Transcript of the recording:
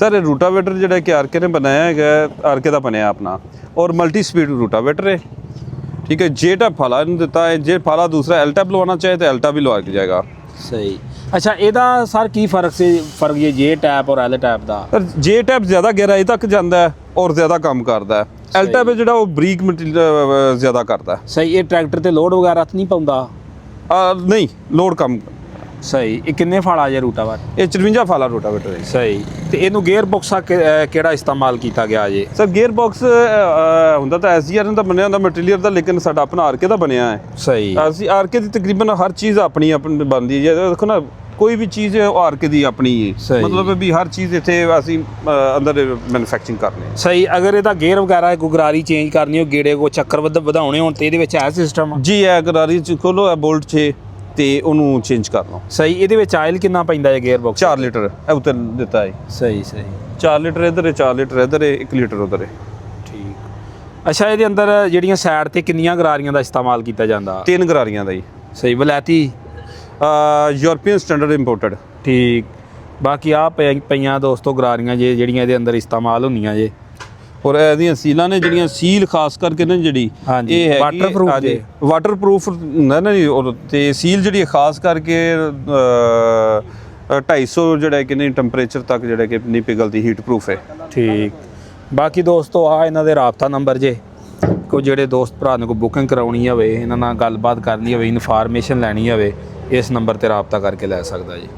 Sir ये rotavator जो है कि आरके ने बनाया है, आरके का बनया अपना और मल्टी स्पीड रूटावेटर है, ठीक है। जे टैप फाला नहीं देता है, जे फाला दूसरा एल टैप लवाना चाहे तो एल टैप भी लवा के जाएगा। सही। अच्छा ਇਹਦਾ ਸਰ ਕੀ ਫਰਕ ਇਹ ਜੇ ਟੈਪ ਔਰ ਐਲ ਟੈਪ ਦਾ? सर जे टैप ज़्यादा गहराई तक जाता है और ज़्यादा काम करता है। एल टैप है जो बरीक मटीरियल ज़्यादा करता है। ਸਹੀ। ਇਹ ਟਰੈਕਟਰ ਤੇ ਲੋਡ ਵਗੈਰਾ ਤਾਂ ਨਹੀਂ ਪਾਉਂਦਾ? नहीं लोड कम। ਸਹੀ। ਇਹ ਕਿੰਨੇ ਫਾਲਾ ਜੇ ਰੂਟਾਵੇਟਰ? ये 54 फाला रोटावेटर है। ਸਹੀ। ਤੇ ਇਹਨੂੰ ਗੇਅਰ ਬਾਕਸ ਕਿਹੜਾ ਇਸਤੇਮਾਲ ਕੀਤਾ ਗਿਆ ਜੇ? सर गेयर बॉक्स ਹੁੰਦਾ ਤਾਂ SGR ਦਾ ਬਣਿਆ ਹੁੰਦਾ ਮਟੀਰੀਅਲ ਦਾ, ਲੇਕਿਨ ਸਾਡਾ ਆਪਣਾ ਆਰਕੇ ਦਾ ਬਣਿਆ ਹੈ। ਸਹੀ। ਅਸੀਂ ਆਰਕੇ ਦੀ ਤਕਰੀਬਨ ਹਰ ਚੀਜ਼ ਆਪਣੀ ਬਣਦੀ ਹੈ। ਦੇਖੋ ਨਾ ਕੋਈ ਵੀ ਚੀਜ਼ ਹੈ ਉਹ ਆਰਕੇ ਦੀ ਆਪਣੀ ਹੈ, ਮਤਲਬ ਵੀ ਹਰ ਚੀਜ਼ ਇੱਥੇ ਅਸੀਂ ਅੰਦਰ ਮੈਨੂਫੈਕਚਰਿੰਗ ਕਰਨੀ ਹੈ। ਸਹੀ। ਅਗਰ ਇਹਦਾ ਗੇਅਰ ਵਗੈਰਾ ਕੋਈ ਗਰਾਰੀ ਚੇਂਜ ਕਰਨੀ ਹੋ, ਗੇੜੇ ਕੋ ਚੱਕਰ ਵਧਾਉਣੇ ਹੋਣ ਤੇ ਇਹਦੇ ਵਿੱਚ ਹੈ ਸਿਸਟਮ? ਜੀ ਹੈ, ਗਰਾਰੀ ਚ ਖੋਲੋ ਹੈ ਬੋਲਟ 'ਚ ਤੇ ਉਹਨੂੰ ਚੇਂਜ ਕਰ ਲਓ। ਸਹੀ। ਇਹਦੇ ਵਿੱਚ ਆਇਲ ਕਿੰਨਾ ਪੈਂਦਾ ਹੈ ਗੇਅਰ ਬਾਕਸ? 4 ਲੀਟਰ ਇਹ ਉੱਤੇ ਦਿੱਤਾ ਹੈ। ਸਹੀ ਸਹੀ। 4 ਲੀਟਰ ਇੱਧਰ ਹੈ, 4 ਲੀਟਰ ਇੱਧਰ ਹੈ, 1 ਲੀਟਰ ਉੱਧਰ ਹੈ। ਠੀਕ। ਅੱਛਾ ਇਹਦੇ ਅੰਦਰ ਜਿਹੜੀਆਂ ਸਾਈਡ ਤੇ ਕਿੰਨੀਆਂ ਗਰਾਰੀਆਂ ਦਾ ਇਸਤੇਮਾਲ ਕੀਤਾ ਜਾਂਦਾ? 3 ਗਰਾਰੀਆਂ ਦਾ ਜੀ। ਸਹੀ। ਵਲੈਤੀ ਯੂਰਪੀਅਨ ਸਟੈਂਡਰਡ ਇੰਪੋਰਟਡ। ਠੀਕ। ਬਾਕੀ ਆ ਪਈਆਂ ਦੋਸਤੋ ਗਰਾਰੀਆਂ ਜੇ ਜਿਹੜੀਆਂ ਇਹਦੇ ਅੰਦਰ ਇਸਤੇਮਾਲ ਹੁੰਦੀਆਂ ਜੇ। ਔਰ ਇਹਦੀਆਂ ਸੀਲਾਂ ਨੇ ਜਿਹੜੀਆਂ ਸੀਲ ਖਾਸ ਕਰਕੇ ਨਾ ਜਿਹੜੀ ਇਹ ਵਾਟਰਪ੍ਰੂਫ ਜੇ। ਵਾਟਰਪ੍ਰੂਫ ਹੁੰਦਾ ਨਾ ਜੀ, ਔਰ ਤੇ ਸੀਲ ਜਿਹੜੀ ਖਾਸ ਕਰਕੇ 250 ਜਿਹੜਾ ਕਿ ਨਹੀਂ ਟੈਂਪਰੇਚਰ ਤੱਕ ਜਿਹੜਾ ਕਿ ਨਹੀਂ ਪਿਘਲਦੀ, ਹੀਟ ਪ੍ਰੂਫ ਹੈ। ਠੀਕ। ਬਾਕੀ ਦੋਸਤੋ ਆ ਇਹਨਾਂ ਦੇ ਰਾਬਤਾ ਨੰਬਰ ਜੇ, ਕੋਈ ਜਿਹੜੇ ਦੋਸਤ ਭਰਾ ਨੇ ਕੋਈ ਬੁਕਿੰਗ ਕਰਾਉਣੀ ਹੋਵੇ, ਇਹਨਾਂ ਨਾਲ ਗੱਲਬਾਤ ਕਰਨੀ ਹੋਵੇ, ਇਨਫੋਰਮੇਸ਼ਨ ਲੈਣੀ ਹੋਵੇ, ਇਸ ਨੰਬਰ ਤੇ ਰਾਬਤਾ ਕਰਕੇ ਲੈ ਸਕਦਾ ਜੀ।